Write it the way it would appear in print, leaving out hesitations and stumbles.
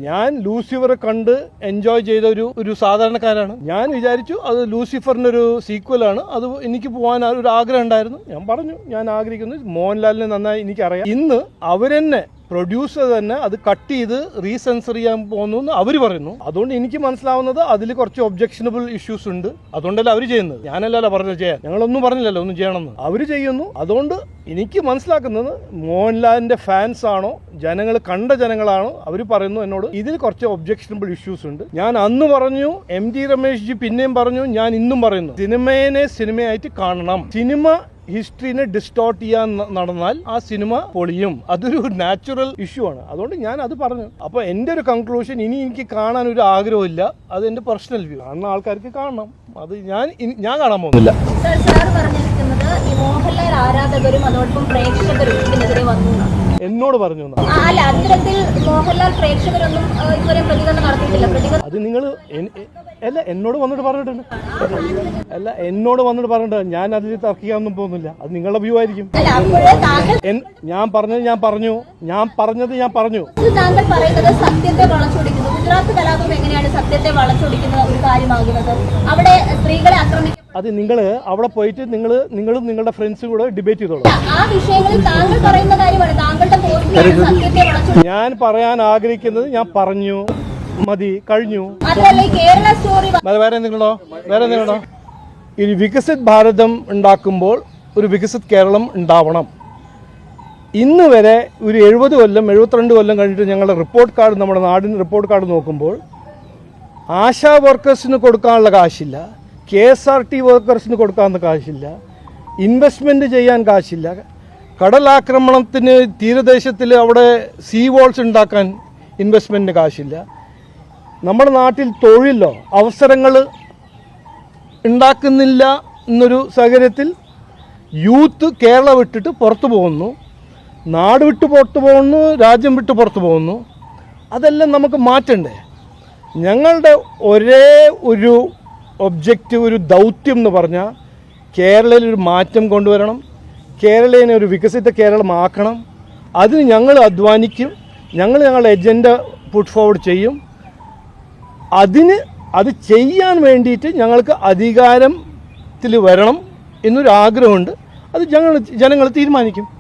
ഞാൻ ലൂസിഫർ കണ്ട് എൻജോയ് ചെയ്ത ഒരു സാധാരണക്കാരാണ്. ഞാൻ വിചാരിച്ചു അത് ലൂസിഫറിന്റെ ഒരു സീക്വലാണ്, അത് എനിക്ക് പോകാൻ ഒരു ആഗ്രഹം ഉണ്ടായിരുന്നു. ഞാൻ പറഞ്ഞു ഞാൻ ആഗ്രഹിക്കുന്നു. മോഹൻലാലിനെ നന്നായി എനിക്കറിയാം. ഇന്ന് അവരെന്നെ പ്രൊഡ്യൂസർ തന്നെ അത് കട്ട് ചെയ്ത് റീസെൻസർ ചെയ്യാൻ പോകുന്നു എന്ന് അവർ പറയുന്നു. അതുകൊണ്ട് എനിക്ക് മനസ്സിലാവുന്നത് അതിൽ കുറച്ച് ഒബ്ജക്ഷനബിൾ ഇഷ്യൂസ് ഉണ്ട്. അതുകൊണ്ടല്ല അവർ ചെയ്യുന്നത്, ഞാനല്ലല്ലോ പറഞ്ഞത് ചെയ്യാൻ. ഞങ്ങളൊന്നും പറഞ്ഞില്ലല്ലോ ഒന്നും ചെയ്യണമെന്ന്. അവർ ചെയ്യുന്നു. അതുകൊണ്ട് എനിക്ക് മനസ്സിലാക്കുന്നത് മോഹൻലാലിന്റെ ഫാൻസ് ആണോ, ജനങ്ങൾ കണ്ട ജനങ്ങളാണോ, അവർ പറയുന്നു എന്നോട് ഇതിൽ കുറച്ച് ഒബ്ജക്ഷനബിൾ ഇഷ്യൂസ് ഉണ്ട്. ഞാൻ അന്ന് പറഞ്ഞു, MT രമേശ് ജി പിന്നെയും പറഞ്ഞു, ഞാൻ ഇന്നും പറയുന്നു, സിനിമയെ സിനിമയായിട്ട് കാണണം. സിനിമ ഹിസ്റ്ററിനെ ഡിസ്റ്റോർട്ട് ചെയ്യാൻ നടന്നാൽ ആ സിനിമ പൊളിയും. അതൊരു നാച്ചുറൽ ഇഷ്യൂ ആണ്. അതുകൊണ്ട് ഞാൻ അത് പറഞ്ഞു. അപ്പൊ എന്റെ ഒരു കൺക്ലൂഷൻ, ഇനി എനിക്ക് കാണാൻ ഒരു ആഗ്രഹമില്ല. അത് എന്റെ പേഴ്സണൽ വ്യൂ. കാണുന്ന ആൾക്കാർക്ക് കാണണം. അത് ഞാൻ കാണാൻ പോകുന്നില്ല. മോഹൻലാൽ ആരാധകരും അതോടൊപ്പം പ്രേക്ഷകരും ഇതിനെതിരെ വന്നു എന്നോട് പറഞ്ഞു. അല്ല, അത്തരത്തിൽ മോഹൻലാൽ പ്രേക്ഷകരൊന്നും ഇതുവരെ പ്രതികരണം നടത്തിയിട്ടില്ല. അത് നിങ്ങൾ അല്ല എന്നോട് വന്നിട്ട് പറഞ്ഞിട്ടുണ്ട്. അല്ല എന്നോട് വന്നിട്ട് പറഞ്ഞിട്ടുണ്ട്. ഞാൻ അതിൽ തർക്കിക്കാനൊന്നും പോകുന്നില്ല. അത് നിങ്ങളുടെ വ്യൂ ആയിരിക്കും. ഞാൻ പറഞ്ഞത് ഞാൻ പറഞ്ഞു. താങ്കൾ പറയുന്നത് സത്യത്തെ വളച്ചൊടിക്കുന്നു. ഗുജറാത്ത് കലാപം എങ്ങനെയാണ് സത്യത്തെ വളച്ചൊടിക്കുന്ന ഒരു കാര്യമാകുന്നത്? അവിടെ സ്ത്രീകളെ ആക്രമിക്കും. അത് നിങ്ങൾ അവിടെ പോയിട്ട് നിങ്ങളും നിങ്ങളുടെ ഫ്രണ്ട്സും കൂടെ ഡിബേറ്റ് ചെയ്തോളൂ. ആ വിഷയങ്ങളിൽ താങ്കൾ പറയുന്ന കാര്യമാണ് താങ്കളുടെ സത്യത്തെ വളച്ചൊടിക്കുന്നത്. ഞാൻ പറയാൻ ആഗ്രഹിക്കുന്നത് ഞാൻ പറഞ്ഞു. മതി, കഴിഞ്ഞു. വേറെ എന്തെങ്കിലുണ്ടോ? ഈ വികസിത് ഭാരതം ഉണ്ടാക്കുമ്പോൾ ഒരു വികസിത് കേരളം ഉണ്ടാവണം. ഇന്ന് വരെ ഒരു 70 കൊല്ലം 72 കൊല്ലം കഴിഞ്ഞിട്ട് ഞങ്ങളുടെ റിപ്പോർട്ട് കാർഡ്, നമ്മുടെ നാടിന് റിപ്പോർട്ട് കാർഡ് നോക്കുമ്പോൾ ആശാ വർക്കേഴ്സിന് കൊടുക്കാനുള്ള കാശില്ല, KSRT വർക്കേഴ്സിന് കൊടുക്കാനുള്ള കാശില്ല, ഇൻവെസ്റ്റ്മെൻറ്റ് ചെയ്യാൻ കാശില്ല, കടലാക്രമണത്തിന് തീരദേശത്തിൽ അവിടെ സീ വോൾസ് ഉണ്ടാക്കാൻ ഇൻവെസ്റ്റ്മെൻറ്റിന് കാശില്ല. നമ്മുടെ നാട്ടിൽ തൊഴിലോ അവസരങ്ങൾ ഉണ്ടാക്കുന്നില്ല എന്നൊരു സാഹചര്യത്തിൽ യൂത്ത് കേരളം വിട്ടിട്ട് പുറത്തു പോകുന്നു, നാട് വിട്ട് പുറത്തു പോകുന്നു, രാജ്യം വിട്ട് പുറത്തു പോകുന്നു. അതെല്ലാം നമുക്ക് മാറ്റണ്ടേ? ഞങ്ങളുടെ ഒരേ ഒരു ഒബ്ജക്റ്റീവ്, ഒരു ദൗത്യം എന്ന് പറഞ്ഞാൽ കേരളയിൽ ഒരു മാറ്റം കൊണ്ടുവരണം. കേരളീയനെ ഒരു വികസിത കേരളമാക്കണം. അതിന് ഞങ്ങൾ അധ്വാനിക്കും. ഞങ്ങളുടെ എജൻഡ പുട്ട് ഫോർവേഡ് ചെയ്യും. അത് ചെയ്യാൻ വേണ്ടിയിട്ട് ഞങ്ങൾക്ക് അധികാരത്തിൽ വരണം എന്നൊരു ആഗ്രഹമുണ്ട്. അത് ജനങ്ങൾ തീരുമാനിക്കും.